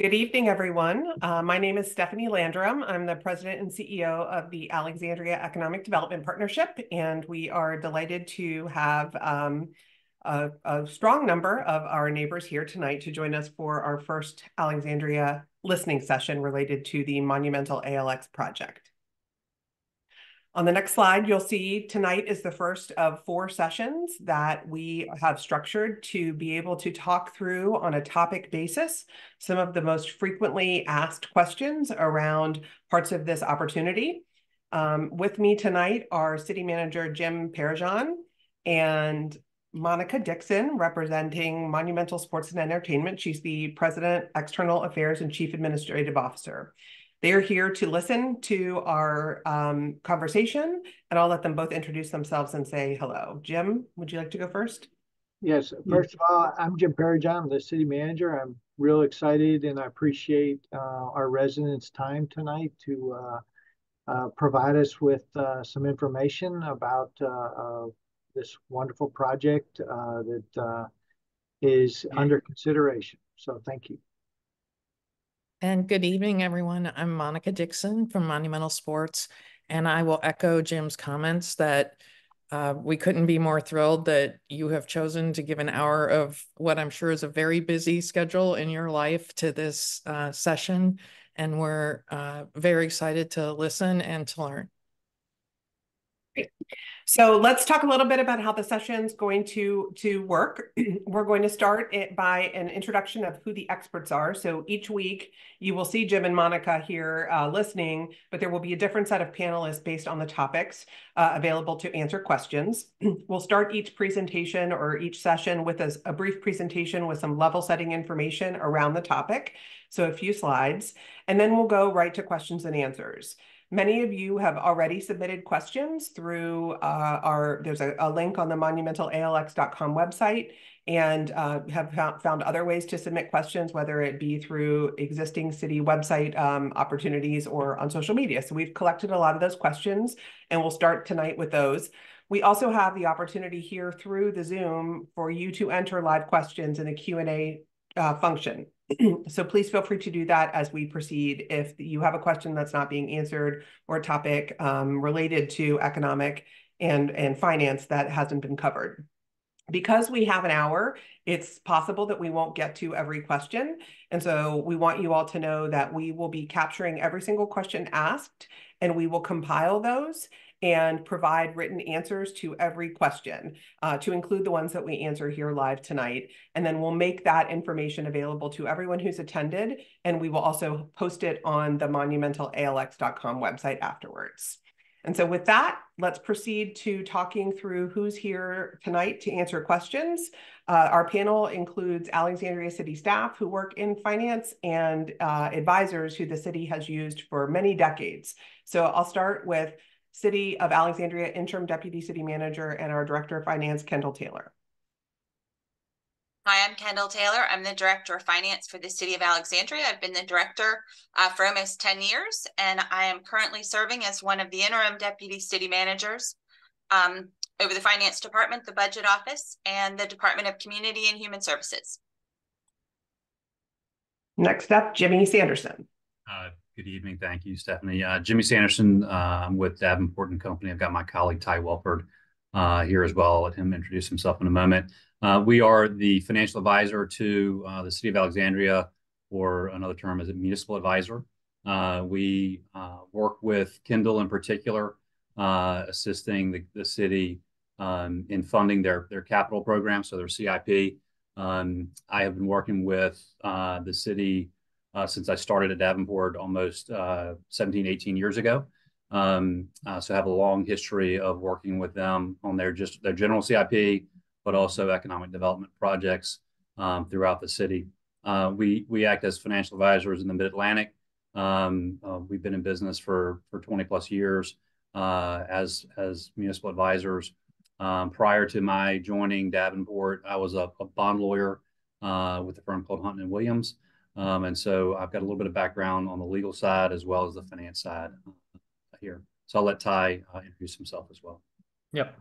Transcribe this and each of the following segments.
Good evening, everyone. My name is Stephanie Landrum. I'm the president and CEO of the Alexandria Economic Development Partnership, and we are delighted to have a strong number of our neighbors here tonight to join us for our first Alexandria listening session related to the monumental ALX project. On the next slide, you'll see tonight is the first of 4 sessions that we have structured to be able to talk through on a topic basis some of the most frequently asked questions around parts of this opportunity. With me tonight are City Manager Jim Parajan and Monica Dixon, representing Monumental Sports and Entertainment. She's the President, External Affairs, and Chief Administrative Officer. They are here to listen to our conversation, and I'll let them both introduce themselves and say hello. Jim, would you like to go first? Yes, first of all, I'm Jim Parajan, I'm the city manager. I'm real excited and I appreciate our residents' time tonight to provide us with some information about this wonderful project that is under consideration. So thank you. And good evening, everyone. I'm Monica Dixon from Monumental Sports, and I will echo Jim's comments that we couldn't be more thrilled that you have chosen to give an hour of what I'm sure is a very busy schedule in your life to this session. And we're very excited to listen and to learn. Great. So let's talk a little bit about how the session's going to work. We're going to start it by an introduction of who the experts are. So each week you will see Jim and Monica here listening, but there will be a different set of panelists based on the topics available to answer questions. We'll start each presentation or each session with a brief presentation with some level setting information around the topic. So a few slides, and then we'll go right to questions and answers. Many of you have already submitted questions through there's a link on the monumentalalx.com website, and have found other ways to submit questions, whether it be through existing city website opportunities or on social media. So we've collected a lot of those questions, and we'll start tonight with those. We also have the opportunity here through the Zoom for you to enter live questions in the Q&A function. So please feel free to do that as we proceed if you have a question that's not being answered or a topic related to economic and finance that hasn't been covered. Because we have an hour, it's possible that we won't get to every question. And so we want you all to know that we will be capturing every single question asked, and we will compile those and provide written answers to every question, to include the ones that we answer here live tonight. And then we'll make that information available to everyone who's attended, and we will also post it on the monumentalalx.com website afterwards. And so with that, let's proceed to talking through who's here tonight to answer questions. Our panel includes Alexandria City staff who work in finance and advisors who the city has used for many decades. So I'll start with City of Alexandria Interim Deputy City Manager and our Director of Finance, Kendall Taylor. Hi, I'm Kendall Taylor. I'm the Director of Finance for the City of Alexandria. I've been the Director for almost 10 years, and I am currently serving as one of the Interim Deputy City Managers over the Finance Department, the Budget Office, and the Department of Community and Human Services. Next up, Jimmy Sanderson. Good evening. Thank you, Stephanie. Jimmy Sanderson. I'm with Davenport & Company. I've got my colleague, Ty Welford, here as well. I'll let him introduce himself in a moment. We are the financial advisor to the City of Alexandria, or another term is a municipal advisor. We work with Kendall in particular, assisting the city in funding their capital program, so their CIP. I have been working with the city since I started at Davenport almost 17, 18 years ago. So I have a long history of working with them on their general CIP, but also economic development projects throughout the city. We act as financial advisors in the Mid-Atlantic. We've been in business for 20 plus years as municipal advisors. Prior to my joining Davenport, I was a bond lawyer with a firm called Hunt & Williams. And so I've got a little bit of background on the legal side as well as the finance side here. So I'll let Ty introduce himself as well. Yep.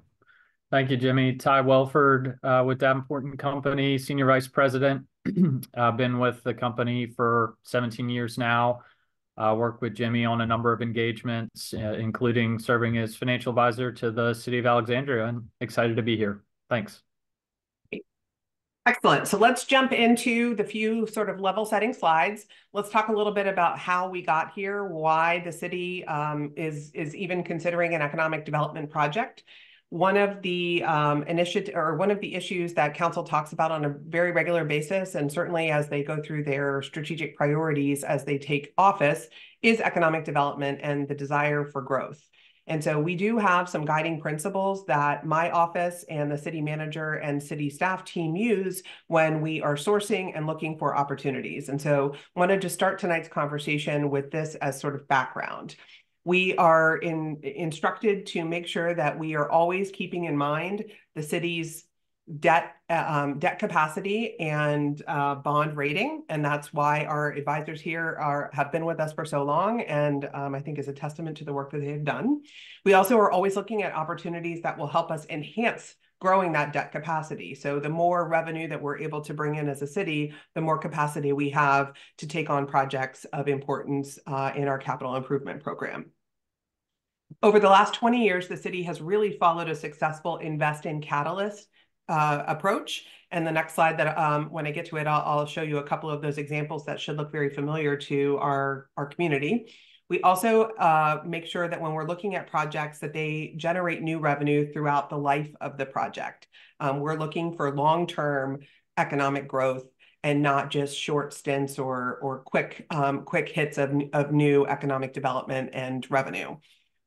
Thank you, Jimmy. Ty Welford with Davenport and Company, Senior Vice President. I've been with the company for 17 years now. Worked with Jimmy on a number of engagements, including serving as financial advisor to the City of Alexandria, and excited to be here. Thanks. Excellent. So let's jump into the few sort of level setting slides. Let's talk a little bit about how we got here, why the city is even considering an economic development project. One of the one of the issues that council talks about on a very regular basis, and certainly as they go through their strategic priorities as they take office, is economic development and the desire for growth. And so we do have some guiding principles that my office and the city manager and city staff team use when we are sourcing and looking for opportunities. And so I wanted to start tonight's conversation with this as sort of background. We are instructed to make sure that we are always keeping in mind the city's debt capacity and bond rating, and that's why our advisors here have been with us for so long, and I think is a testament to the work that they have done. We also are always looking at opportunities that will help us enhance growing that debt capacity. So the more revenue that we're able to bring in as a city, the more capacity we have to take on projects of importance in our capital improvement program. Over the last 20 years, the city has really followed a successful invest in catalyst approach. And the next slide that when I get to it, I'll show you a couple of those examples that should look very familiar to our community. We also make sure that when we're looking at projects that they generate new revenue throughout the life of the project. We're looking for long-term economic growth and not just short stints or quick hits of new economic development and revenue.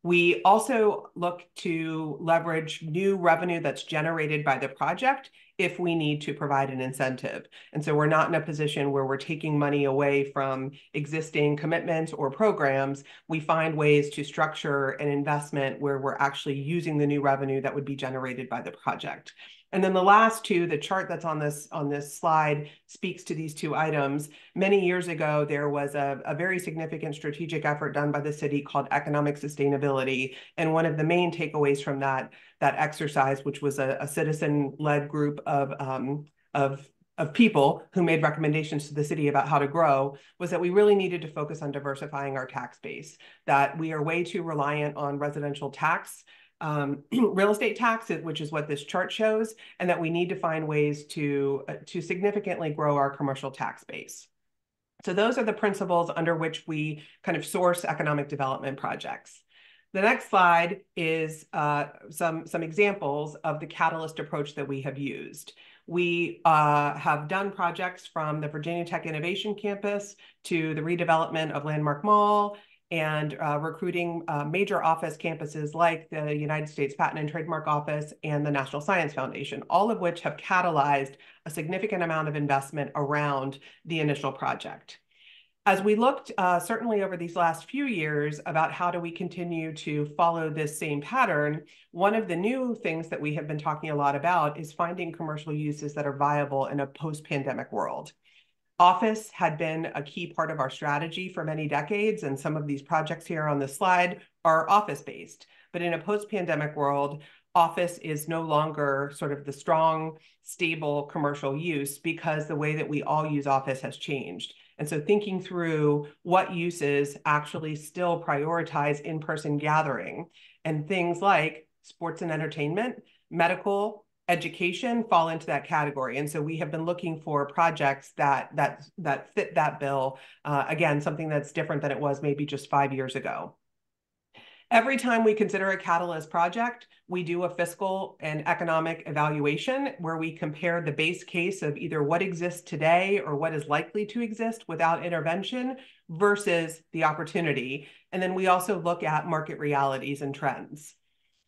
We also look to leverage new revenue that's generated by the project if we need to provide an incentive. And so we're not in a position where we're taking money away from existing commitments or programs. We find ways to structure an investment where we're actually using the new revenue that would be generated by the project. And then the last two, the chart that's on this slide speaks to these two items. Many years ago, there was a very significant strategic effort done by the city called economic sustainability. And one of the main takeaways from that exercise, which was a citizen-led group of people who made recommendations to the city about how to grow, was that we really needed to focus on diversifying our tax base, that we are way too reliant on residential tax, real estate tax, which is what this chart shows, and that we need to find ways to significantly grow our commercial tax base. So those are the principles under which we kind of source economic development projects. The next slide is some examples of the catalyst approach that we have used. We have done projects from the Virginia Tech Innovation Campus to the redevelopment of Landmark Mall, and recruiting major office campuses like the United States Patent and Trademark Office and the National Science Foundation, all of which have catalyzed a significant amount of investment around the initial project. As we looked certainly over these last few years about how do we continue to follow this same pattern, one of the new things that we have been talking a lot about is finding commercial uses that are viable in a post-pandemic world. Office had been a key part of our strategy for many decades, and some of these projects here on this slide are office-based. But in a post-pandemic world, office is no longer sort of the strong, stable commercial use because the way that we all use office has changed. And so thinking through what uses actually still prioritize in-person gathering, and things like sports and entertainment, medical, education fall into that category. And so we have been looking for projects that fit that bill. Again, something that's different than it was maybe just 5 years ago. Every time we consider a catalyst project, we do a fiscal and economic evaluation where we compare the base case of either what exists today or what is likely to exist without intervention versus the opportunity. And then we also look at market realities and trends.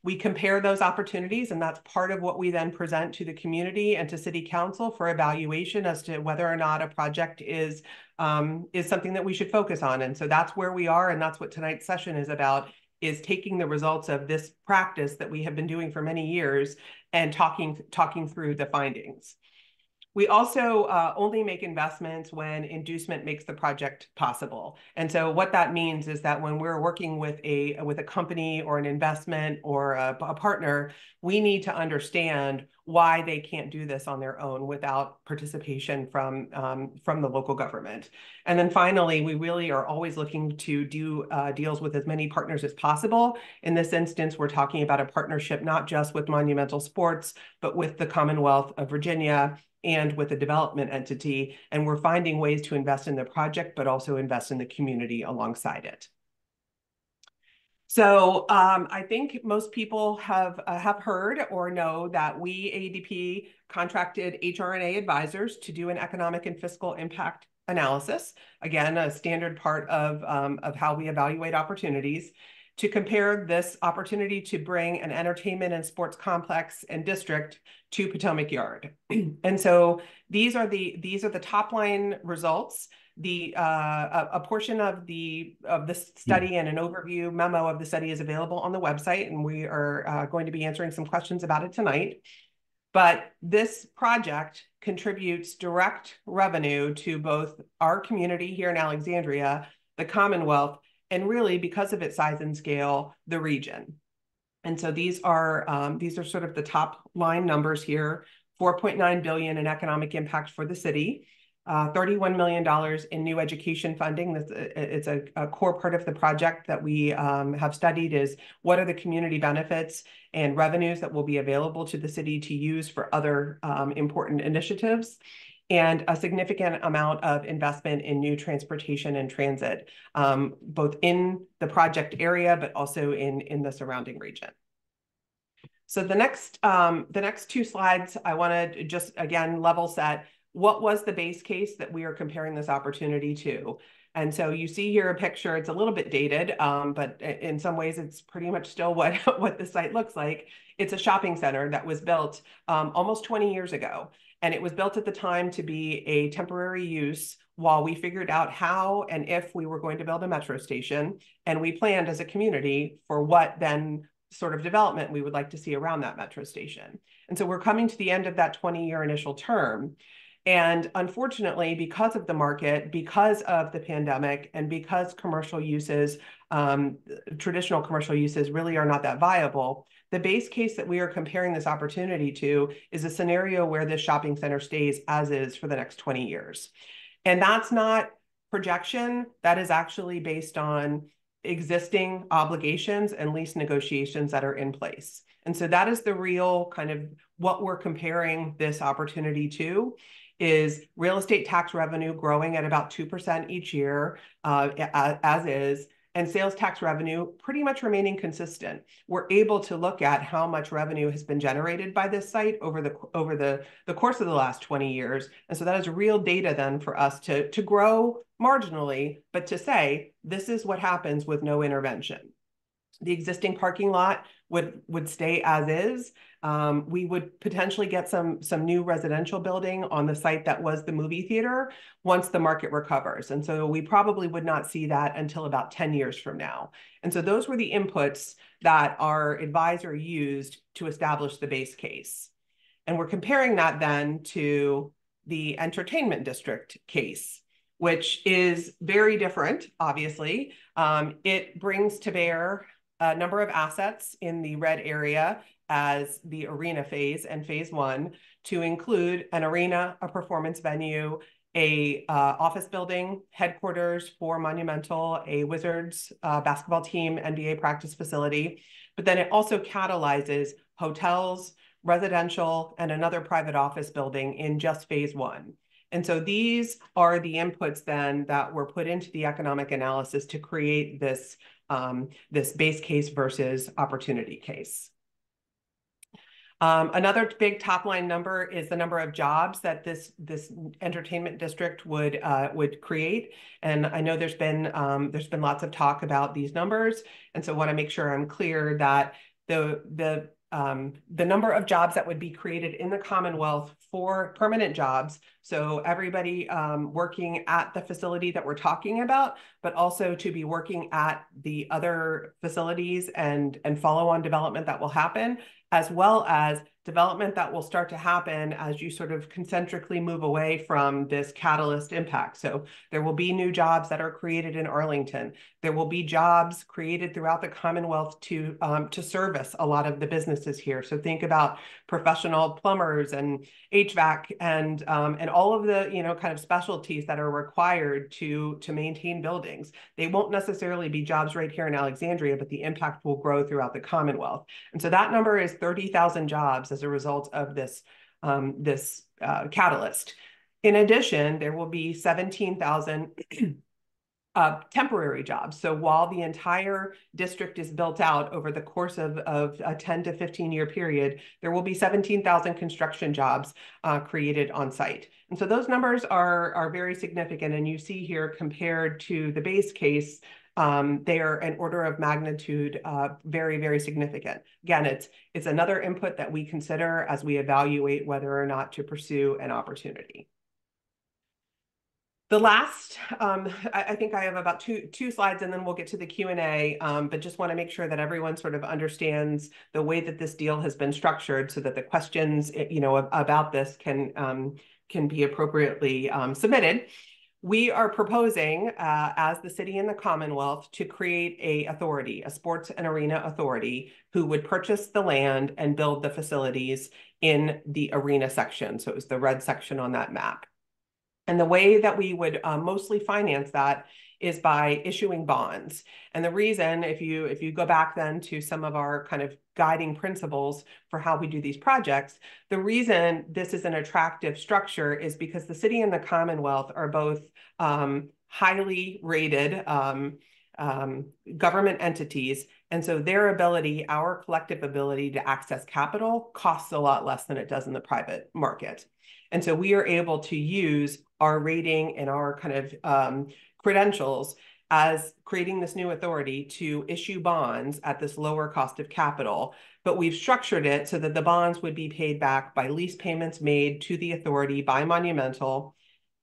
We compare those opportunities, and that's part of what we then present to the community and to City Council for evaluation as to whether or not a project is something that we should focus on. And so that's where we are, and that's what tonight's session is about, is taking the results of this practice that we have been doing for many years and talking through the findings. We also only make investments when inducement makes the project possible. And so what that means is that when we're working with a company or an investment or a partner, we need to understand why they can't do this on their own without participation from the local government. And then finally, we really are always looking to do deals with as many partners as possible. In this instance, we're talking about a partnership not just with Monumental Sports, but with the Commonwealth of Virginia and with a development entity. And we're finding ways to invest in the project, but also invest in the community alongside it. So I think most people have heard or know that we, AEDP, contracted HR&A advisors to do an economic and fiscal impact analysis. Again, a standard part of how we evaluate opportunities, to compare this opportunity to bring an entertainment and sports complex and district to Potomac Yard. And so these are the top line results. A portion of the study and an overview memo of the study is available on the website, and we are going to be answering some questions about it tonight. But this project contributes direct revenue to both our community here in Alexandria, the Commonwealth, and really, because of its size and scale, the region. And so these are sort of the top line numbers here: $4.9 billion in economic impact for the city, $31 million in new education funding. It's a core part of the project that we have studied, is what are the community benefits and revenues that will be available to the city to use for other important initiatives, and a significant amount of investment in new transportation and transit, both in the project area, but also in the surrounding region. So the next two slides, I want to just, again, level set. What was the base case that we are comparing this opportunity to? And so you see here a picture. It's a little bit dated, but in some ways it's pretty much still what the site looks like. It's a shopping center that was built almost 20 years ago. And it was built at the time to be a temporary use while we figured out how and if we were going to build a metro station. And we planned as a community for what then sort of development we would like to see around that metro station. And so we're coming to the end of that 20-year initial term. And unfortunately, because of the market, because of the pandemic, and because commercial uses, traditional commercial uses really are not that viable, the base case that we are comparing this opportunity to is a scenario where this shopping center stays as is for the next 20 years. And that's not projection. That is actually based on existing obligations and lease negotiations that are in place. And so that is the real kind of what we're comparing this opportunity to, is real estate tax revenue growing at about 2% each year, as is, and sales tax revenue pretty much remaining consistent. We're able to look at how much revenue has been generated by this site over the course of the last 20 years. And so that is real data then for us to grow marginally, but to say, this is what happens with no intervention. The existing parking lot would stay as is. We would potentially get some new residential building on the site that was the movie theater once the market recovers. And so we probably would not see that until about 10 years from now. And so those were the inputs that our advisor used to establish the base case. And we're comparing that then to the entertainment district case, which is very different, obviously. It brings to bear a number of assets in the red area as the arena phase and phase one, to include an arena, a performance venue, a office building, headquarters for Monumental, a Wizards basketball team, NBA practice facility. But then it also catalyzes hotels, residential, and another private office building in just phase one. And so these are the inputs then that were put into the economic analysis to create this base case versus opportunity case. Another big top line number is the number of jobs that this entertainment district would create. And I know there's been lots of talk about these numbers, and so I want to make sure I'm clear that the number of jobs that would be created in the Commonwealth for permanent jobs, so everybody working at the facility that we're talking about, but also to be working at the other facilities and follow-on development that will happen, as well as development that will start to happen as you sort of concentrically move away from this catalyst impact. So there will be new jobs that are created in Arlington. There will be jobs created throughout the Commonwealth to service a lot of the businesses here. So think about professional plumbers and HVAC and all of the kind of specialties that are required to maintain buildings. They won't necessarily be jobs right here in Alexandria, but the impact will grow throughout the Commonwealth. And so that number is 30,000 jobs as a result of this catalyst. In addition, there will be 17,000 temporary jobs. So while the entire district is built out over the course of a 10 to 15-year period, there will be 17,000 construction jobs created on site. And so those numbers are very significant. And you see here, compared to the base case, they are an order of magnitude very, very significant. Again, it's another input that we consider as we evaluate whether or not to pursue an opportunity. The last, I think I have about two slides, and then we'll get to the Q&A, but just want to make sure that everyone sort of understands the way that this deal has been structured so that the questions, about this can be appropriately submitted. We are proposing, as the city and the Commonwealth, to create a sports and arena authority, who would purchase the land and build the facilities in the arena section. So it was the red section on that map. And the way that we would mostly finance that is by issuing bonds. And the reason, if you go back then to some of our kind of guiding principles for how we do these projects, the reason this is an attractive structure is because the city and the Commonwealth are both highly rated government entities. And so our collective ability to access capital costs a lot less than it does in the private market. And so we are able to use our rating and our kind of credentials as creating this new authority to issue bonds at this lower cost of capital. But we've structured it so that the bonds would be paid back by lease payments made to the authority by Monumental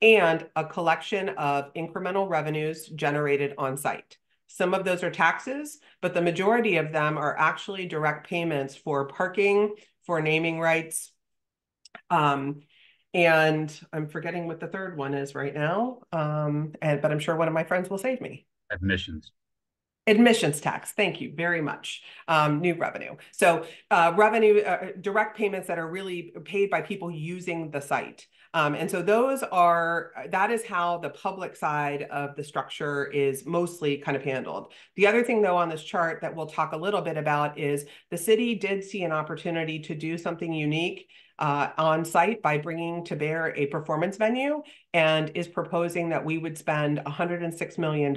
and a collection of incremental revenues generated on site. Some of those are taxes, but the majority of them are actually direct payments for parking, for naming rights, and I'm forgetting what the third one is right now, but I'm sure one of my friends will save me. Admissions. Admissions tax. Thank you very much. New revenue. So revenue, direct payments that are really paid by people using the site. And so that is how the public side of the structure is mostly kind of handled. The other thing, though, on this chart that we'll talk a little bit about is the city did see an opportunity to do something unique on site by bringing to bear a performance venue, and is proposing that we would spend $106 million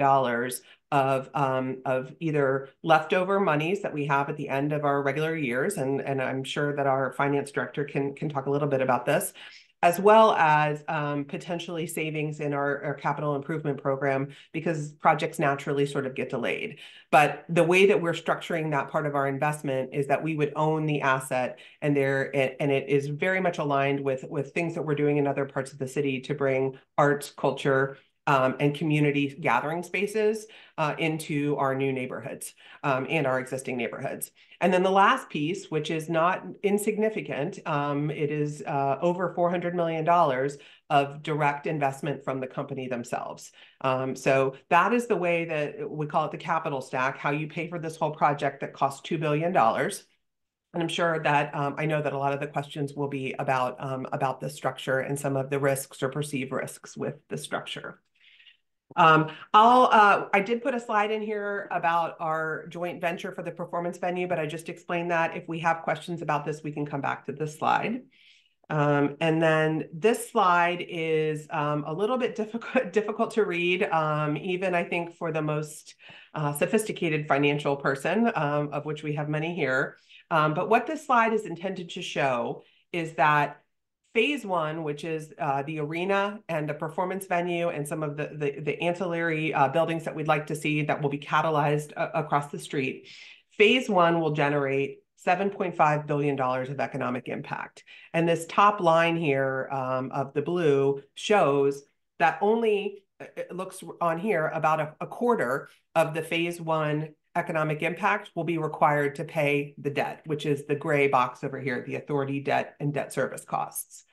of either leftover monies that we have at the end of our regular years, and I'm sure that our finance director can talk a little bit about this, as well as potentially savings in our capital improvement program, because projects naturally sort of get delayed. But the way that we're structuring that part of our investment is that we would own the asset, and it is very much aligned with things that we're doing in other parts of the city to bring arts, culture, and community gathering spaces into our new neighborhoods and our existing neighborhoods. And then the last piece, which is not insignificant, it is over $400 million of direct investment from the company themselves. So that is the way that we call it the capital stack, how you pay for this whole project that costs $2 billion. And I'm sure that I know that a lot of the questions will be about the structure and some of the risks or perceived risks with the structure. I did put a slide in here about our joint venture for the performance venue, but I just explained that. If we have questions about this, we can come back to this slide. And then this slide is a little bit difficult to read, even I think for the most sophisticated financial person, of which we have many here. But what this slide is intended to show is that Phase 1, which is the arena and the performance venue and some of the ancillary buildings that we'd like to see that will be catalyzed across the street. Phase 1 will generate $7.5 billion of economic impact. And this top line here of the blue shows that only, it looks on here, about a quarter of the Phase 1 economic impact will be required to pay the debt, which is the gray box over here, the authority debt and debt service costs.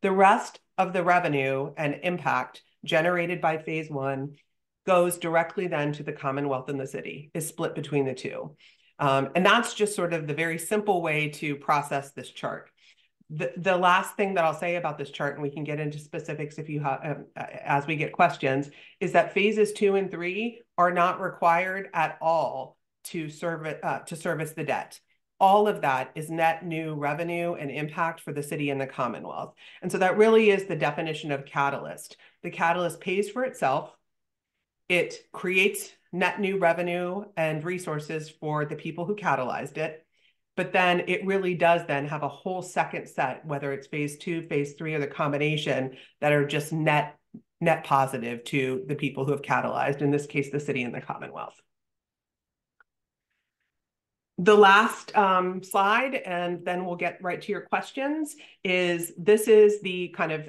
The rest of the revenue and impact generated by phase one goes directly then to the Commonwealth and the city, is split between the two. And that's just sort of the very simple way to process this chart. The last thing that I'll say about this chart, and we can get into specifics if you have, as we get questions, is that phases 2 and 3 are not required at all to service the debt. All of that is net new revenue and impact for the city and the Commonwealth. And so that really is the definition of catalyst. The catalyst pays for itself. It creates net new revenue and resources for the people who catalyzed it. But then it really does then have a whole second set, whether it's phase 2, phase 3, or the combination, that are just net positive to the people who have catalyzed, in this case, the city and the Commonwealth. The last slide, and then we'll get right to your questions, is this is the kind of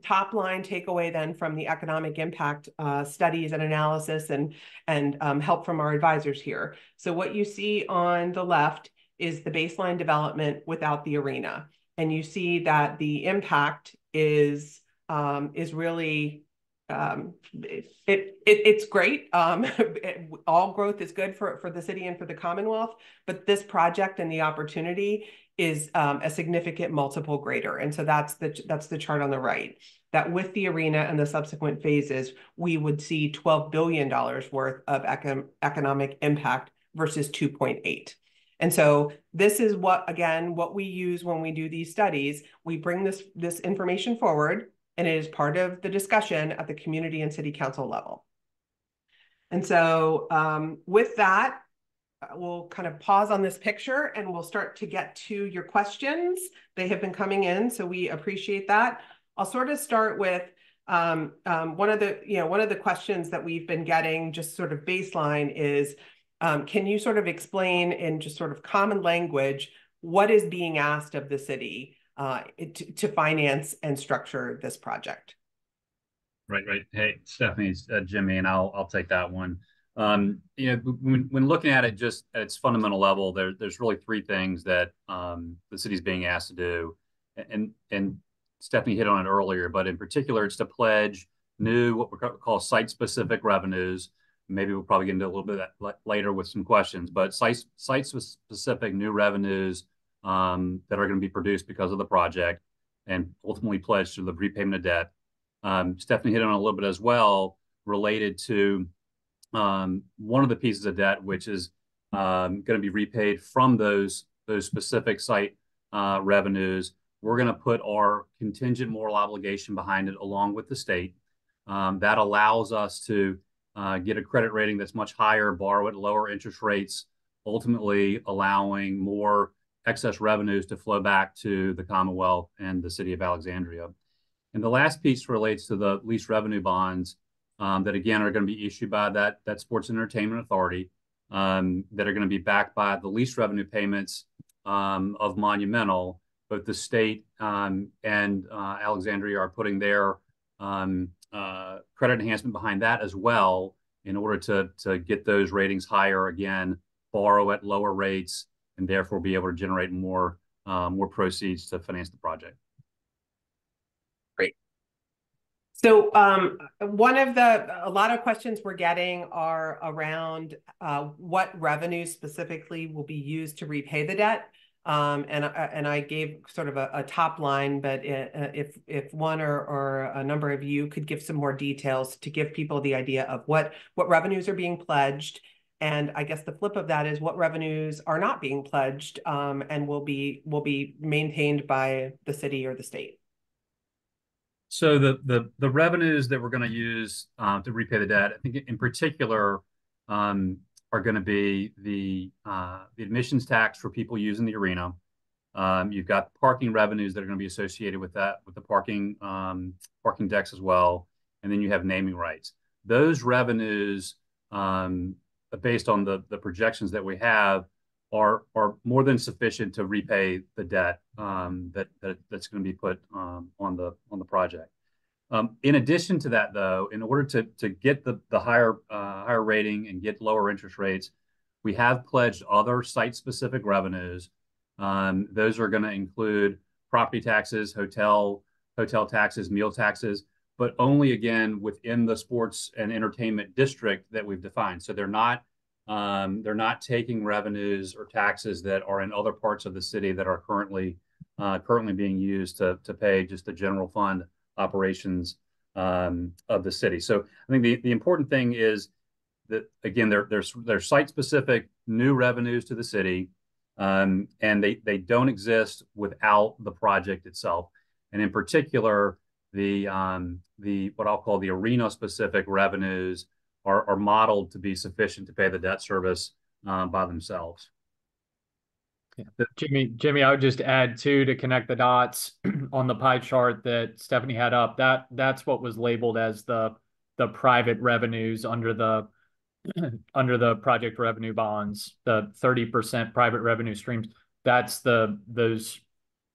top line takeaway then from the economic impact studies and analysis and help from our advisors here. So what you see on the left is the baseline development without the arena. And you see that the impact is really it's great. All growth is good for the city and for the Commonwealth, but this project and the opportunity is a significant multiple greater. And so that's the chart on the right, that with the arena and the subsequent phases, we would see $12 billion worth of economic impact versus 2.8. And so this is what we use when we do these studies. We bring this information forward, and it is part of the discussion at the community and city council level. And so with that, we'll kind of pause on this picture and we'll start to get to your questions. They have been coming in, so we appreciate that. I'll sort of start with one of the questions that we've been getting, just sort of baseline, is can you sort of explain in just sort of common language what is being asked of the city to finance and structure this project? Right. Hey, Stephanie, it's Jimmy, and I'll take that one. When looking at it just at its fundamental level, there's really three things that the city's being asked to do, and Stephanie hit on it earlier, but in particular, it's to pledge new what we call site-specific revenues. Maybe we'll probably get into a little bit of that later with some questions, but site-specific new revenues that are going to be produced because of the project and ultimately pledged to the repayment of debt. Stephanie hit on a little bit as well related to one of the pieces of debt, which is going to be repaid from those specific site revenues. We're going to put our contingent moral obligation behind it along with the state. That allows us to get a credit rating that's much higher, borrow at lower interest rates, ultimately allowing more excess revenues to flow back to the Commonwealth and the City of Alexandria. And the last piece relates to the lease revenue bonds that, again, are going to be issued by that Sports and Entertainment Authority that are going to be backed by the lease revenue payments of Monumental. Both the state and Alexandria are putting their credit enhancement behind that as well in order to get those ratings higher, again, borrow at lower rates, and therefore be able to generate more proceeds to finance the project. Great. So a lot of questions we're getting are around what revenues specifically will be used to repay the debt. And I gave sort of a top line, but if one or a number of you could give some more details to give people the idea of what revenues are being pledged. And I guess the flip of that is what revenues are not being pledged and will be maintained by the city or the state. So the revenues that we're going to use to repay the debt, I think in particular, are going to be the admissions tax for people using the arena. You've got parking revenues that are going to be associated with that, with the parking decks as well, and then you have naming rights. Those revenues, based on the projections that we have, are more than sufficient to repay the debt that's going to be put on the project. In addition to that, though, in order to get the higher rating and get lower interest rates, we have pledged other site-specific revenues. Those are going to include property taxes, hotel taxes, meal taxes, but only, again, within the sports and entertainment district that we've defined. So they're not taking revenues or taxes that are in other parts of the city that are currently being used to pay just the general fund operations of the city. So I think the important thing is that, again, they're site-specific new revenues to the city, and they don't exist without the project itself. And in particular, the what I'll call the arena-specific revenues are modeled to be sufficient to pay the debt service by themselves. Yeah. Jimmy, I would just add too, to connect the dots on the pie chart that Stephanie had up, that's what was labeled as the private revenues under the project revenue bonds, the 30% private revenue streams. That's those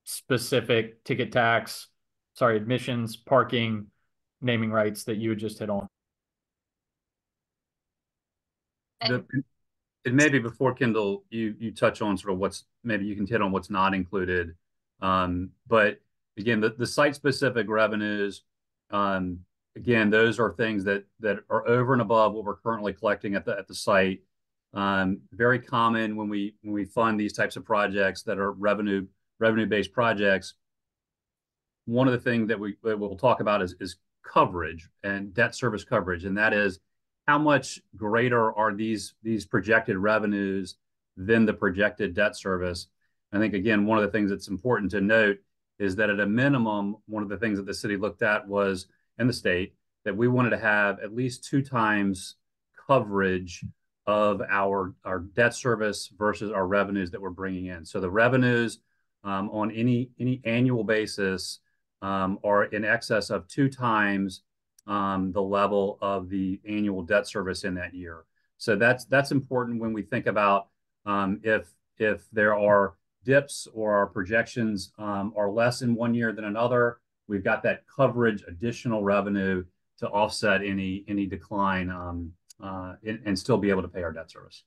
specific ticket tax, admissions, parking, naming rights that you had just hit on. And maybe before, Kendall, you touch on sort of maybe you can hit on what's not included. But again, the site-specific revenues, again, those are things that are over and above what we're currently collecting at the site. Very common when we fund these types of projects that are revenue-based projects. One of the things that we'll talk about is coverage and debt service coverage, and that is how much greater are these projected revenues than the projected debt service. I think, again, one of the things that's important to note is that at a minimum, one of the things that the city looked at was, in the state, that we wanted to have at least 2 times coverage of our debt service versus our revenues that we're bringing in. So the revenues on any annual basis are in excess of 2 times the level of the annual debt service in that year. So that's important when we think about if there are dips or our projections are less in one year than another, we've got that coverage additional revenue to offset any decline and still be able to pay our debt service.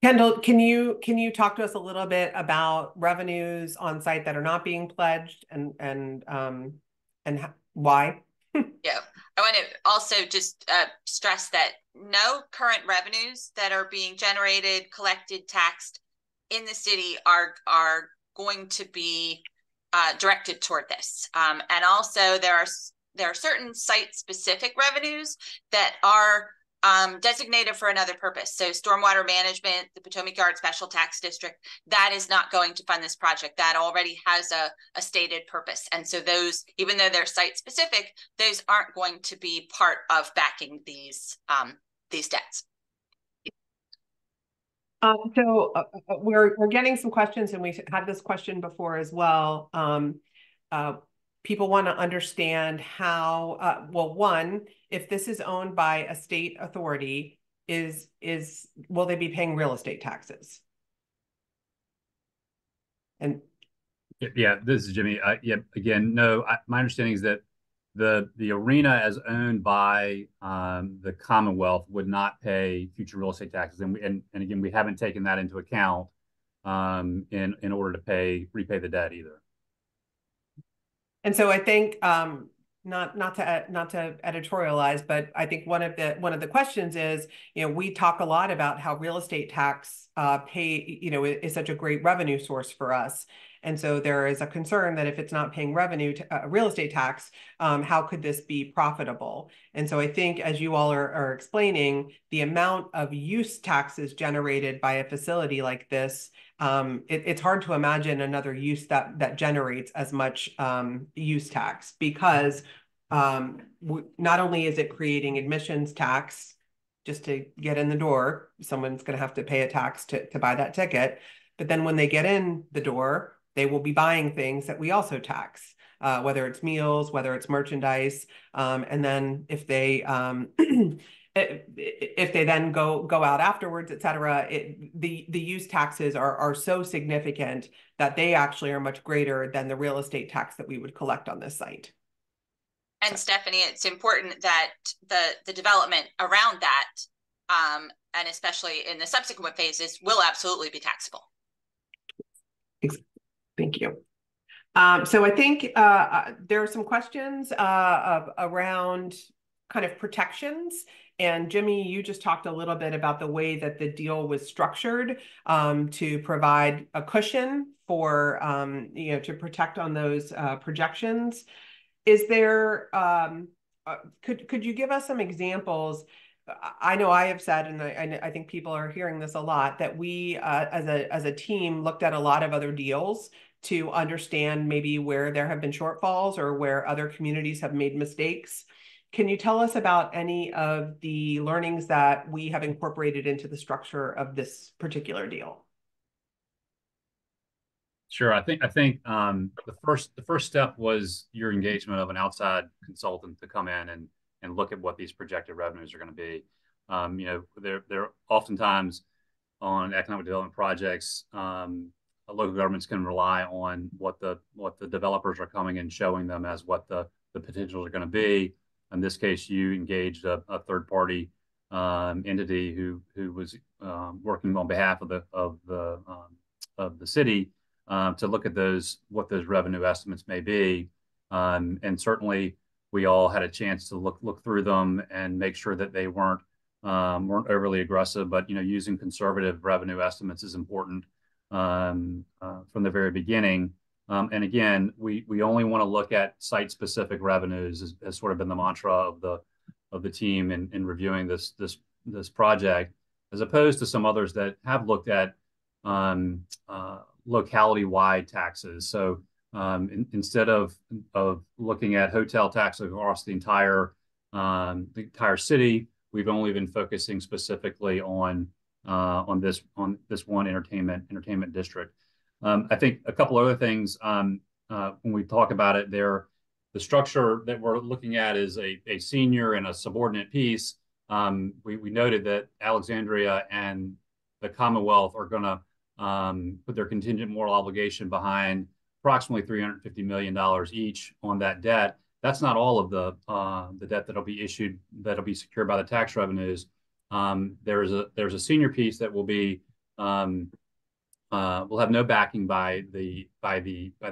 Kendall, can you talk to us a little bit about revenues on site that are not being pledged and why? Yeah, I want to also just stress that no current revenues that are being generated, collected, taxed in the city are going to be directed toward this. And also there are certain site-specific revenues that are designated for another purpose. So stormwater management, the Potomac Yard Special Tax District, that is not going to fund this project. That already has a stated purpose. And so those, even though they're site-specific, those aren't going to be part of backing these debts. So we're getting some questions, and we had this question before as well. People want to understand how, well, one, if this is owned by a state authority, will they be paying real estate taxes? And yeah, this is Jimmy. Yeah, again, no, my understanding is that the arena as owned by the Commonwealth would not pay future real estate taxes, and again, we haven't taken that into account in order to repay the debt either. And so I think not to editorialize, but I think one of the questions is, we talk a lot about how real estate tax is such a great revenue source for us. And so there is a concern that if it's not paying revenue to real estate tax, how could this be profitable? And so I think, as you all are explaining, the amount of use taxes generated by a facility like this, it's hard to imagine another use that generates as much use tax, because not only is it creating admissions tax just to get in the door, someone's going to have to pay a tax to buy that ticket, but then when they get in the door, they will be buying things that we also tax, whether it's meals, whether it's merchandise. And then if they if they then go out afterwards, et cetera, the use taxes are so significant that they actually are much greater than the real estate tax that we would collect on this site. And Stephanie, it's important that the development around that, and especially in the subsequent phases, will absolutely be taxable. Thank you. So I think there are some questions around kind of protections. And Jimmy, you just talked a little bit about the way that the deal was structured to provide a cushion for, to protect on those projections. Is there, could you give us some examples? I know I have said, and I think people are hearing this a lot, that we as a team looked at a lot of other deals to understand maybe where there have been shortfalls or where other communities have made mistakes. Can you tell us about any of the learnings that we have incorporated into the structure of this particular deal? Sure. I think the first step was your engagement of an outside consultant to come in and look at what these projected revenues are going to be. They're oftentimes on economic development projects. Local governments can rely on what the developers are coming and showing them as what the potentials are going to be. In this case, you engaged a third party entity who was working on behalf of the city to look at what those revenue estimates may be, and certainly we all had a chance to look through them and make sure that they weren't overly aggressive. But using conservative revenue estimates is important from the very beginning. And again, we only want to look at site-specific revenues has sort of been the mantra of the team in reviewing this project, as opposed to some others that have looked at locality-wide taxes. So instead of looking at hotel taxes across the entire city, we've only been focusing specifically on this one entertainment district. I think a couple other things when we talk about it there, the structure that we're looking at is a senior and a subordinate piece. We noted that Alexandria and the Commonwealth are going to put their contingent moral obligation behind approximately $350 million each on that debt. That's not all of the debt that'll be issued, that'll be secured by the tax revenues. There's a senior piece that will be will have no backing by the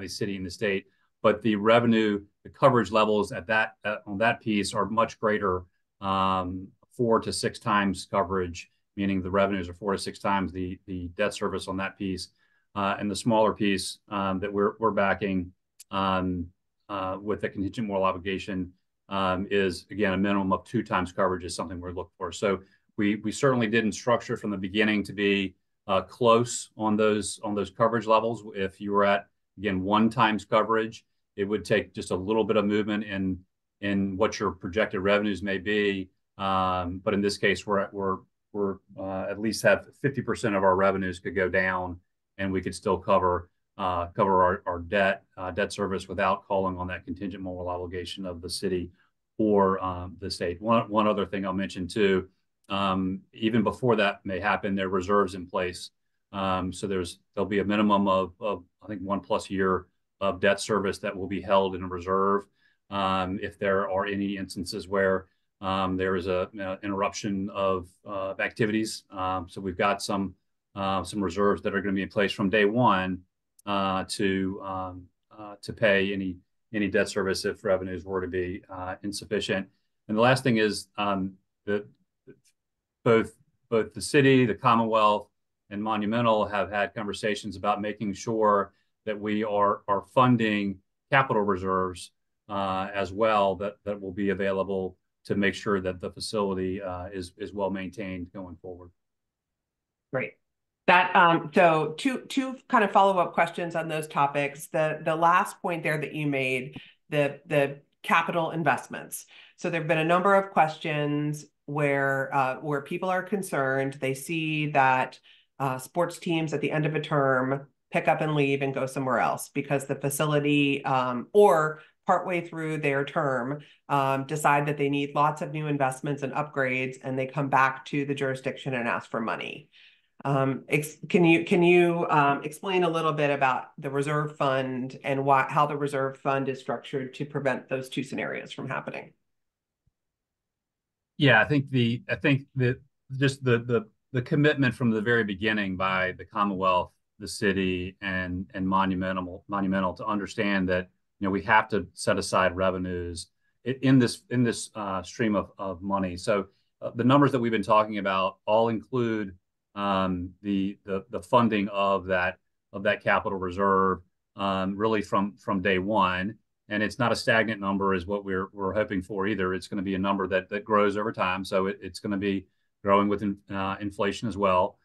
city and the state, but the revenue, the coverage levels at that on that piece are much greater, 4 to 6 times coverage, meaning the revenues are 4 to 6 times the debt service on that piece. And the smaller piece that we're backing with the contingent moral obligation is, again, a minimum of 2 times coverage is something we're looking for. So we certainly didn't structure from the beginning to be close on those coverage levels. If you were at, again, 1 times coverage, it would take just a little bit of movement in what your projected revenues may be. But in this case, we're at least have 50% of our revenues could go down, and we could still cover our debt service without calling on that contingent moral obligation of the city or the state. One other thing I'll mention too, even before that may happen, there are reserves in place. So there'll be a minimum of I think 1+ year of debt service that will be held in a reserve if there are any instances where there is a interruption of activities. So we've got some reserves that are going to be in place from day one to pay any debt service if revenues were to be insufficient. And the last thing is both the city, the Commonwealth, and Monumental have had conversations about making sure that we are funding capital reserves as well that will be available to make sure that the facility is well maintained going forward. Great. That so two kind of follow-up questions on those topics. The last point there that you made, the capital investments. So there have been a number of questions where people are concerned. They see that sports teams at the end of a term pick up and leave and go somewhere else because the facility or partway through their term, decide that they need lots of new investments and upgrades, and they come back to the jurisdiction and ask for money. Can you explain a little bit about the reserve fund and how the reserve fund is structured to prevent those two scenarios from happening? Yeah, I think the commitment from the very beginning by the Commonwealth, the city, and Monumental to understand that we have to set aside revenues in this stream of money. So the numbers that we've been talking about all include the funding of that capital reserve really from day one. And it's not a stagnant number is what we're hoping for either. It's going to be a number that grows over time. So it's going to be growing with inflation as well.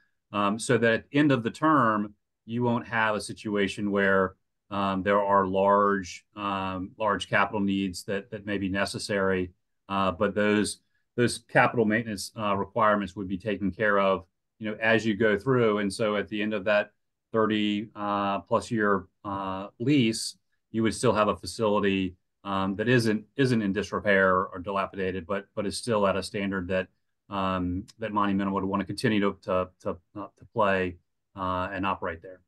So that at the end of the term, you won't have a situation where there are large capital needs that may be necessary, but those capital maintenance requirements would be taken care of, as you go through. And so at the end of that 30 plus year lease, you would still have a facility that isn't in disrepair or dilapidated, but is still at a standard that Monumental would want to continue to play and operate there.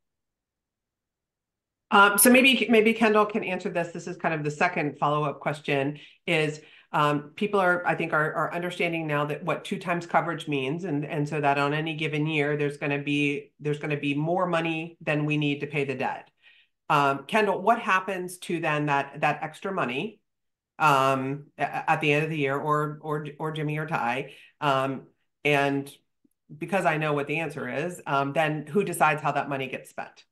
So maybe Kendall can answer this. This is kind of the second follow-up question is, people I think are understanding now that what 2 times coverage means, and so that on any given year there's going to be more money than we need to pay the debt. Kendall, what happens to then that extra money at the end of the year, or Jimmy or Ty? And because I know what the answer is, then who decides how that money gets spent?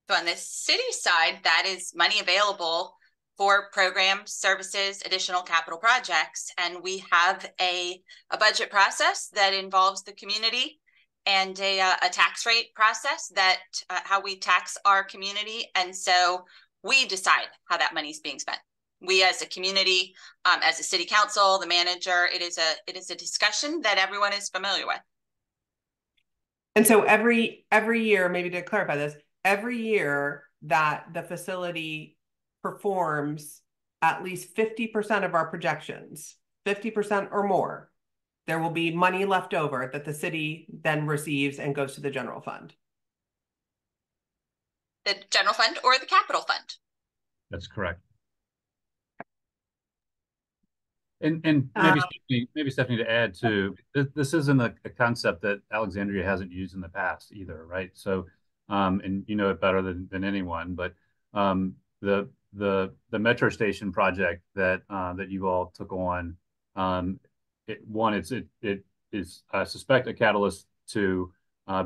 So on the city side, that is money available for programs, services, additional capital projects. And we have a budget process that involves the community and a tax rate process that how we tax our community. And so we decide how that money is being spent. We as a community, as a city council, the manager, it is a discussion that everyone is familiar with. And so every year, maybe to clarify this, every year that the facility performs at least 50% of our projections, 50% or more, there will be money left over that the city then receives and goes to the general fund. The general fund or the capital fund. That's correct. And maybe Stephanie to add to, this isn't a concept that Alexandria hasn't used in the past either, right? So and you know it better than anyone, but the metro station project that you all took on, it is I suspect a catalyst to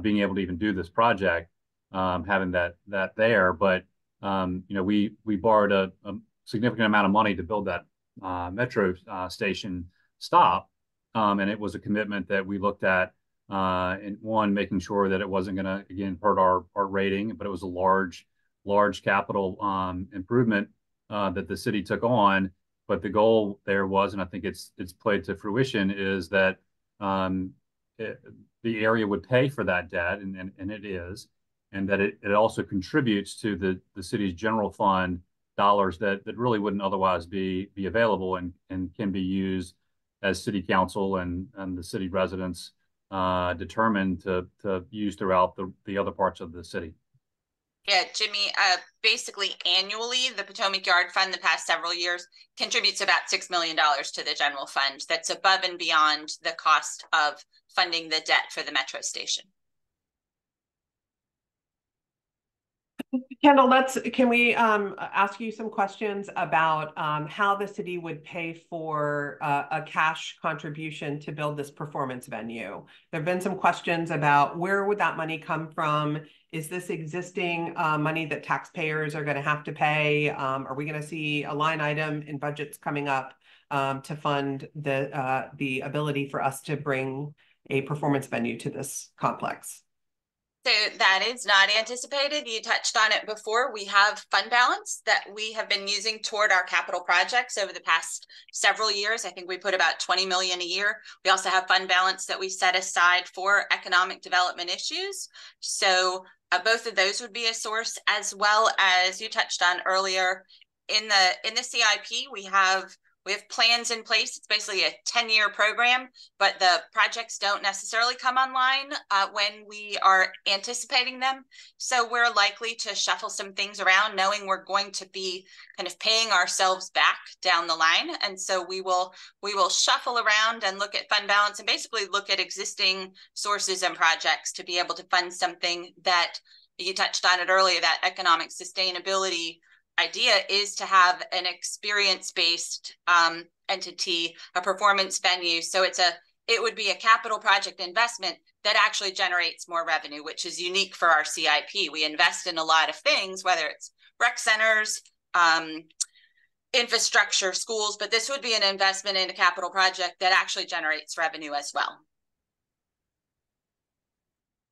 being able to even do this project, having that there. But we borrowed a significant amount of money to build that metro station stop, and it was a commitment that we looked at. And one, making sure that it wasn't going to again hurt our rating, but it was a large capital improvement that the city took on. But the goal there was, and I think it's played to fruition, is that the area would pay for that debt, and it is, and that it also contributes to the city's general fund dollars that really wouldn't otherwise be available and can be used as city council and the city residents determined to use throughout the other parts of the city. Yeah, Jimmy, basically annually, the Potomac Yard Fund the past several years contributes about $6 million to the general fund. That's above and beyond the cost of funding the debt for the metro station. Kendall, can we ask you some questions about how the city would pay for a cash contribution to build this performance venue? There have been some questions about where would that money come from? Is this existing money that taxpayers are going to have to pay? Are we going to see a line item in budgets coming up to fund the ability for us to bring a performance venue to this complex? So that is not anticipated. You touched on it before. We have fund balance that we have been using toward our capital projects over the past several years. I think we put about $20 million a year. We also have fund balance that we set aside for economic development issues. So both of those would be a source, as well as you touched on earlier. in the CIP, we have plans in place. It's basically a 10-year program, but the projects don't necessarily come online when we are anticipating them. So we're likely to shuffle some things around, knowing we're going to be kind of paying ourselves back down the line. And so we will shuffle around and look at fund balance and basically look at existing sources and projects to be able to fund something that you touched on it earlier, that economic sustainability idea is to have an experience-based entity, a performance venue. So it would be a capital project investment that actually generates more revenue, which is unique for our CIP. We invest in a lot of things, whether it's rec centers, infrastructure, schools, but this would be an investment in a capital project that actually generates revenue as well.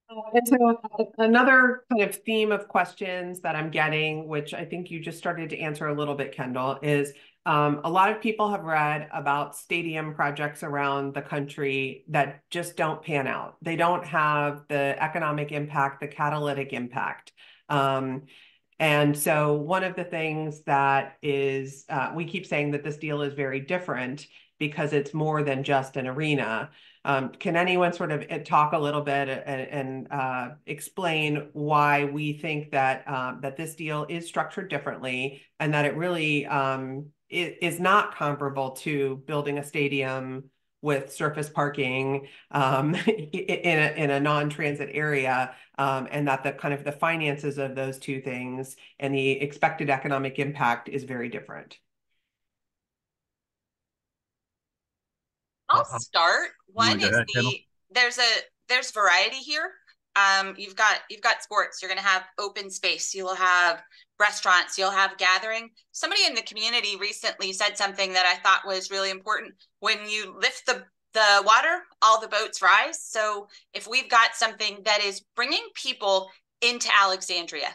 And so another kind of theme of questions that I'm getting, which I think you just started to answer a little bit, Kendall, is a lot of people have read about stadium projects around the country that just don't pan out. They don't have the economic impact, the catalytic impact. And so one of the things that is, we keep saying that this deal is very different because it's more than just an arena. Can anyone sort of talk a little bit and explain why we think that that this deal is structured differently and that it really is not comparable to building a stadium with surface parking in a non-transit area, and that the kind of the finances of those two things and the expected economic impact is very different? I'll start. One is there's variety here. You've got sports. You're going to have open space. You'll have restaurants. You'll have gathering. Somebody in the community recently said something that I thought was really important. When you lift the water, all the boats rise. So if we've got something that is bringing people into Alexandria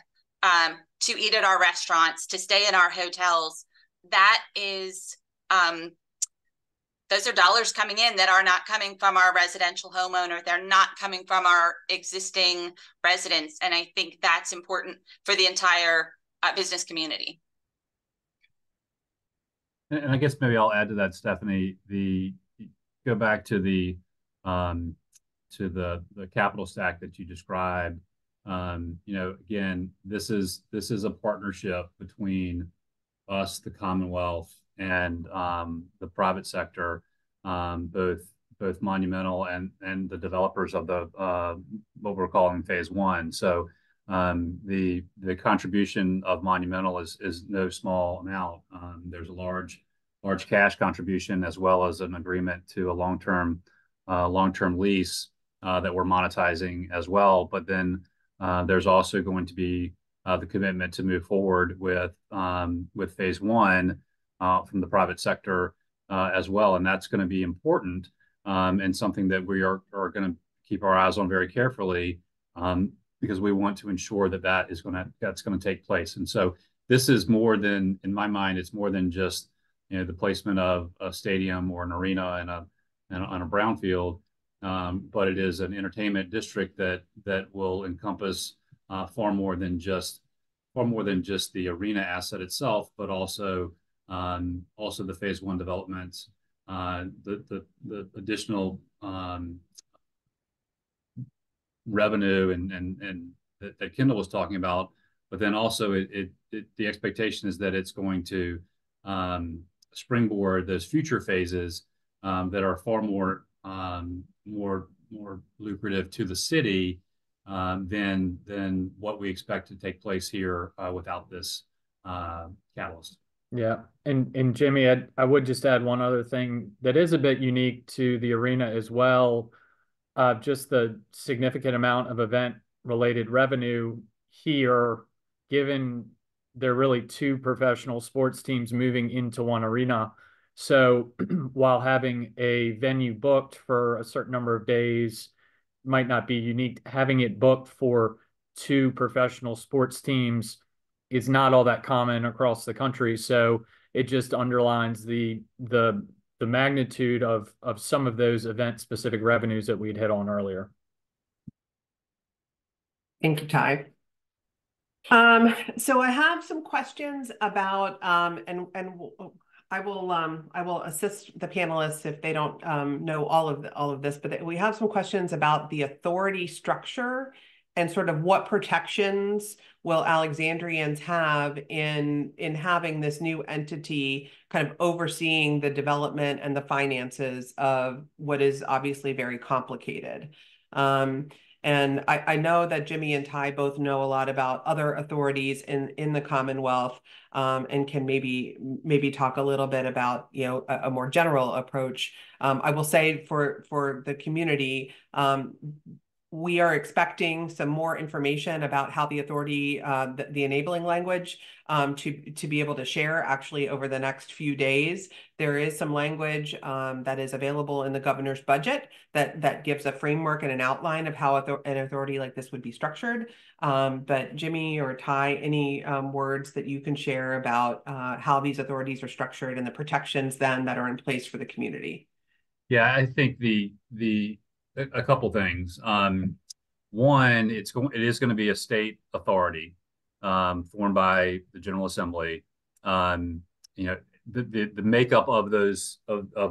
to eat at our restaurants, to stay in our hotels, that is those are dollars coming in that are not coming from our residential homeowner. They're not coming from our existing residents. And I think that's important for the entire business community. And I guess maybe I'll add to that, Stephanie, go back to the capital stack that you described. Again, this is a partnership between us, the Commonwealth, and the private sector, both Monumental and the developers of the what we're calling phase one. So the contribution of Monumental is no small amount. There's a large cash contribution as well as an agreement to a long-term lease that we're monetizing as well. But then there's also going to be the commitment to move forward with phase one from the private sector as well, and that's going to be important and something that we are going to keep our eyes on very carefully because we want to ensure that that's going to take place. And so this is more than, in my mind, it's more than just the placement of a stadium or an arena on a brownfield, but it is an entertainment district that will encompass far more than just the arena asset itself, but also the phase one developments, the additional revenue and that Kendall was talking about, but then also the expectation is that it's going to springboard those future phases that are far more lucrative to the city than what we expect to take place here without this catalyst. Yeah. And Jimmy, I would just add one other thing that is a bit unique to the arena as well. Just the significant amount of event related revenue here, given there are really two professional sports teams moving into one arena. So while having a venue booked for a certain number of days might not be unique, having it booked for two professional sports teams is not all that common across the country. So it just underlines the magnitude of some of those event specific revenues that we'd hit on earlier. Thank you, Ty. So I have some questions about, I will assist the panelists if they don't know all of this, but we have some questions about the authority structure and sort of what protections will Alexandrians have in having this new entity kind of overseeing the development and the finances of what is obviously very complicated. And I know that Jimmy and Ty both know a lot about other authorities in the Commonwealth, and can maybe talk a little bit about, you know, a more general approach. I will say for the community, we are expecting some more information about how the authority, the enabling language, to be able to share actually over the next few days. There is some language that is available in the governor's budget that gives a framework and an outline of how an authority like this would be structured. But Jimmy or Ty, any words that you can share about how these authorities are structured and the protections then that are in place for the community? Yeah, I think a couple things. One, it is going to be a state authority formed by the General Assembly. You know, the makeup of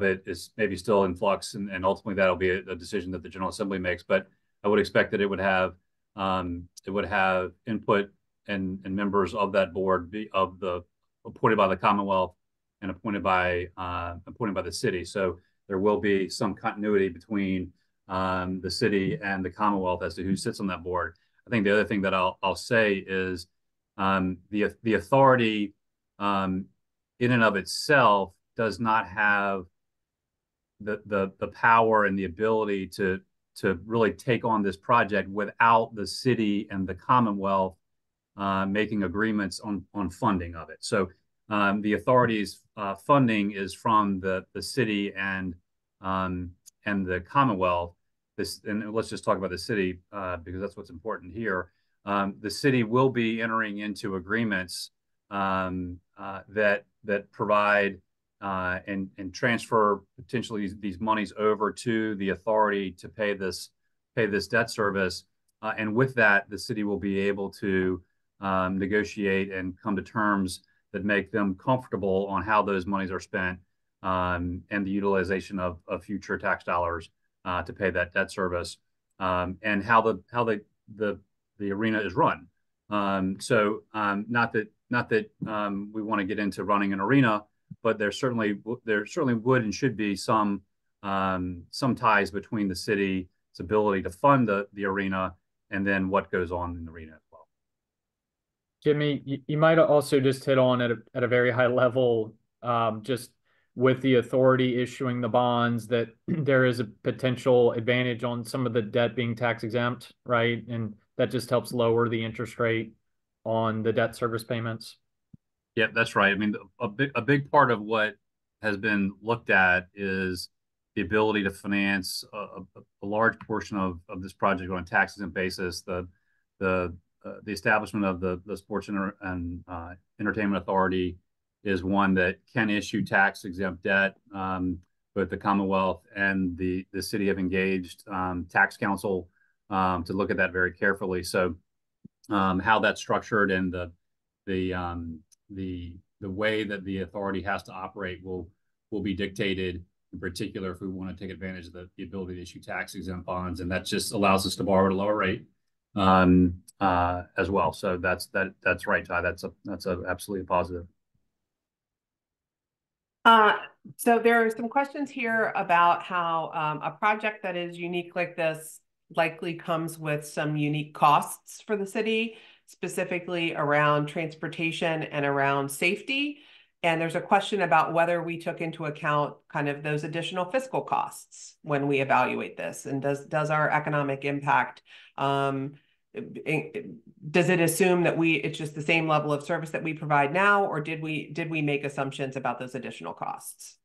it is maybe still in flux, and ultimately that'll be a decision that the General Assembly makes. But I would expect that it would have input and members of that board appointed by the Commonwealth and appointed by the city. So there will be some continuity between the city and the Commonwealth as to who sits on that board. I think the other thing that I'll say is the authority in and of itself does not have the power and the ability to really take on this project without the city and the Commonwealth making agreements on funding of it. So the authority's funding is from the city and the Commonwealth. And let's just talk about the city because that's what's important here. The city will be entering into agreements that provide and transfer potentially these monies over to the authority to pay this debt service. And with that, the city will be able to negotiate and come to terms that make them comfortable on how those monies are spent and the utilization of future tax dollars to pay that debt service, and how the arena is run. So not that we want to get into running an arena, but there certainly would and should be some ties between the city's ability to fund the arena and then what goes on in the arena as well. Jimmy, you might also just hit on at a very high level, just with the authority issuing the bonds, that there is a potential advantage on some of the debt being tax exempt, right? And that just helps lower the interest rate on the debt service payments. Yeah, that's right. I mean, a big part of what has been looked at is the ability to finance a large portion of this project on a tax exempt basis. The establishment of the Sports and Entertainment Authority is one that can issue tax exempt debt. Both the Commonwealth and the city have engaged tax counsel to look at that very carefully. So how that's structured and the way that the authority has to operate will be dictated, in particular if we want to take advantage of the ability to issue tax exempt bonds, and that just allows us to borrow at a lower rate as well. So that's right, Ty. That's absolutely a positive. So there are some questions here about how a project that is unique like this likely comes with some unique costs for the city, specifically around transportation and around safety. And there's a question about whether we took into account kind of those additional fiscal costs when we evaluate this, and does our economic impact, does it assume that it's just the same level of service that we provide now, or did we make assumptions about those additional costs?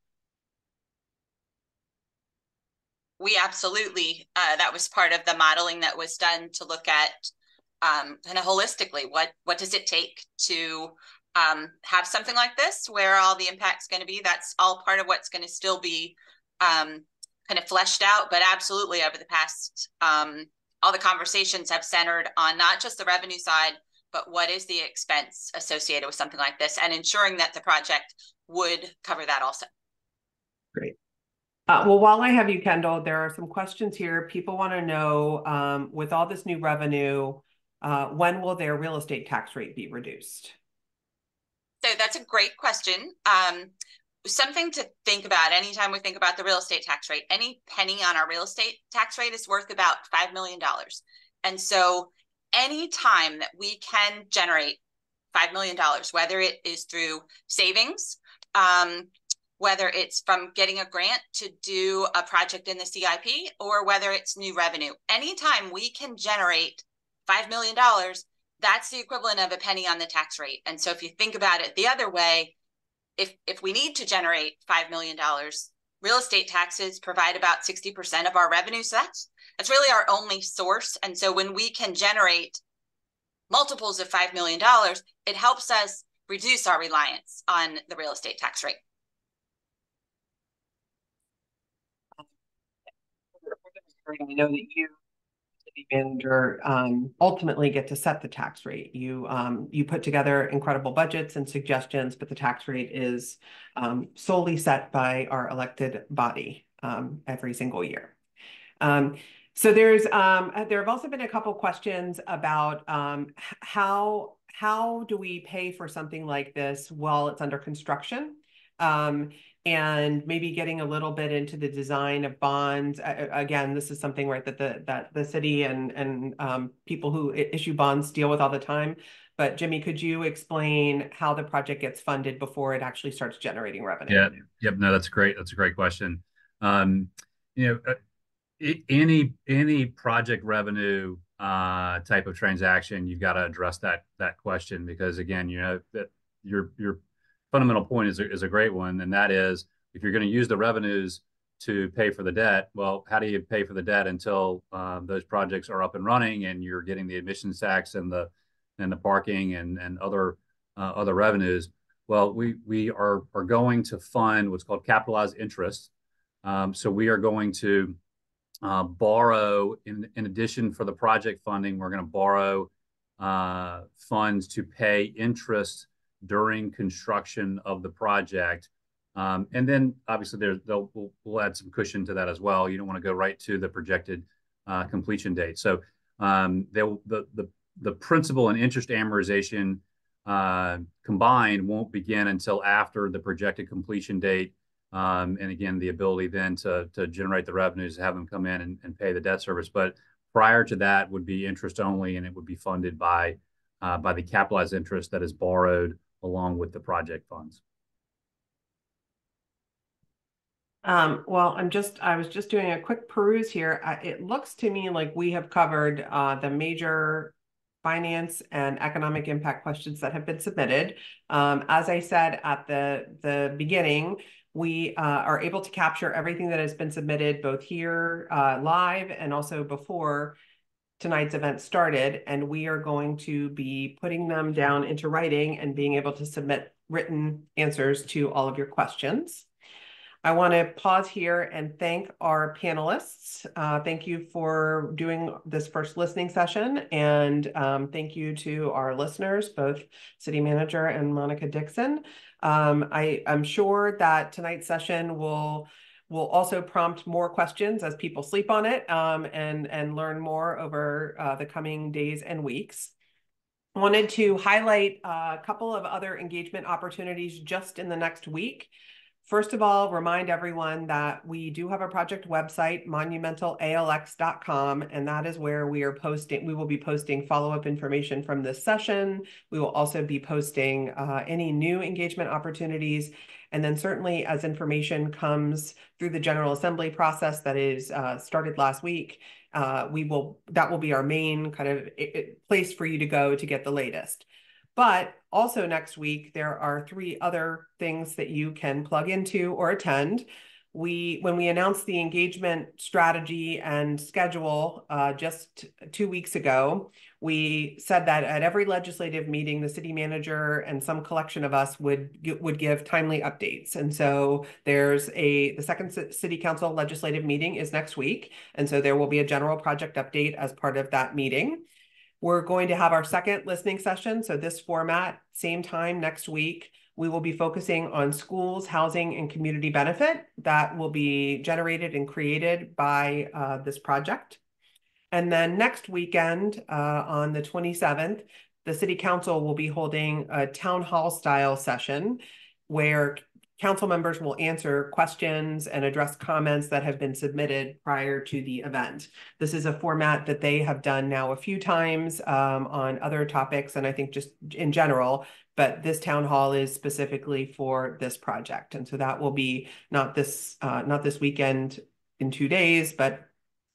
We absolutely, that was part of the modeling that was done to look at kind of holistically, what does it take to have something like this, where all the impact's going to be. That's all part of what's going to still be kind of fleshed out. But absolutely, over the past, all the conversations have centered on not just the revenue side, but what is the expense associated with something like this, and ensuring that the project would cover that also. Great. Well, while I have you, Kendall, there are some questions here. People want to know, with all this new revenue, when will their real estate tax rate be reduced? So that's a great question. Something to think about anytime we think about the real estate tax rate. Any penny on our real estate tax rate is worth about $5 million. And so any time that we can generate $5 million, whether it is through savings, whether it's from getting a grant to do a project in the CIP, or whether it's new revenue, anytime we can generate $5 million, that's the equivalent of a penny on the tax rate. And so if you think about it the other way, if we need to generate $5 million, real estate taxes provide about 60% of our revenue. So that's really our only source. And so when we can generate multiples of $5 million, it helps us reduce our reliance on the real estate tax rate. I know that you, city manager, ultimately get to set the tax rate. You put together incredible budgets and suggestions, but the tax rate is solely set by our elected body every single year. So there have also been a couple questions about how do we pay for something like this while it's under construction? And maybe getting a little bit into the design of bonds. Again, this is something, right, that the city and people who issue bonds deal with all the time. But Jimmy, could you explain how the project gets funded before it actually starts generating revenue? Yeah, yep, no, that's great. That's a great question. Any project revenue type of transaction, you've got to address that question, because again, that your fundamental point is a great one, and that is, if you're going to use the revenues to pay for the debt, well, how do you pay for the debt until those projects are up and running and you're getting the admissions tax and the parking and other revenues? Well, we are going to fund what's called capitalized interest. So we are going to borrow, in addition for the project funding, we're going to borrow funds to pay interest during construction of the project. And then obviously we'll add some cushion to that as well. You don't want to go right to the projected completion date. So the principal and interest amortization combined won't begin until after the projected completion date. And again, the ability then to generate the revenues, have them come in and pay the debt service. But prior to that would be interest only, and it would be funded by the capitalized interest that is borrowed along with the project funds. Well, I was just doing a quick peruse here. It looks to me like we have covered the major finance and economic impact questions that have been submitted. As I said at the beginning, we are able to capture everything that has been submitted both here live and also before tonight's event started, and we are going to be putting them down into writing and being able to submit written answers to all of your questions. I want to pause here and thank our panelists. Thank you for doing this first listening session, and thank you to our listeners, both City Manager and Monica Dixon. I'm sure that tonight's session will also prompt more questions as people sleep on it and learn more over the coming days and weeks. I wanted to highlight a couple of other engagement opportunities just in the next week. First of all, remind everyone that we do have a project website, monumentalalx.com, and that is where we will be posting follow-up information from this session. We will also be posting any new engagement opportunities. And then certainly as information comes through the General Assembly process that is started last week, that will be our main kind of place for you to go to get the latest. But also next week, there are 3 other things that you can plug into or attend. When we announced the engagement strategy and schedule just 2 weeks ago, we said that at every legislative meeting, the city manager and some collection of us would give timely updates. And so the second city council legislative meeting is next week. And so there will be a general project update as part of that meeting. We're going to have our second listening session. So this format, same time next week. We will be focusing on schools, housing, and community benefit that will be generated and created by this project. And then next weekend, on the 27th, the City Council will be holding a town hall style session where council members will answer questions and address comments that have been submitted prior to the event. This is a format that they have done now a few times on other topics, and I think just in general, but this town hall is specifically for this project. And so that will be not this weekend in 2 days, but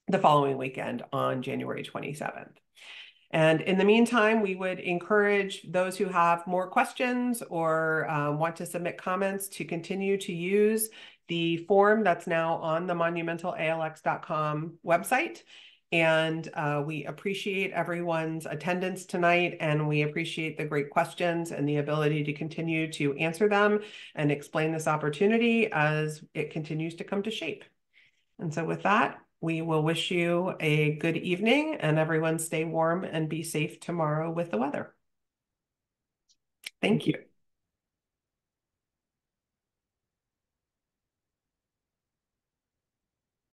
the following weekend on January 27th. And in the meantime, we would encourage those who have more questions or want to submit comments to continue to use the form that's now on the monumentalalx.com website. And we appreciate everyone's attendance tonight, and we appreciate the great questions and the ability to continue to answer them and explain this opportunity as it continues to come to shape. And so with that, we will wish you a good evening, and everyone stay warm and be safe tomorrow with the weather. Thank you.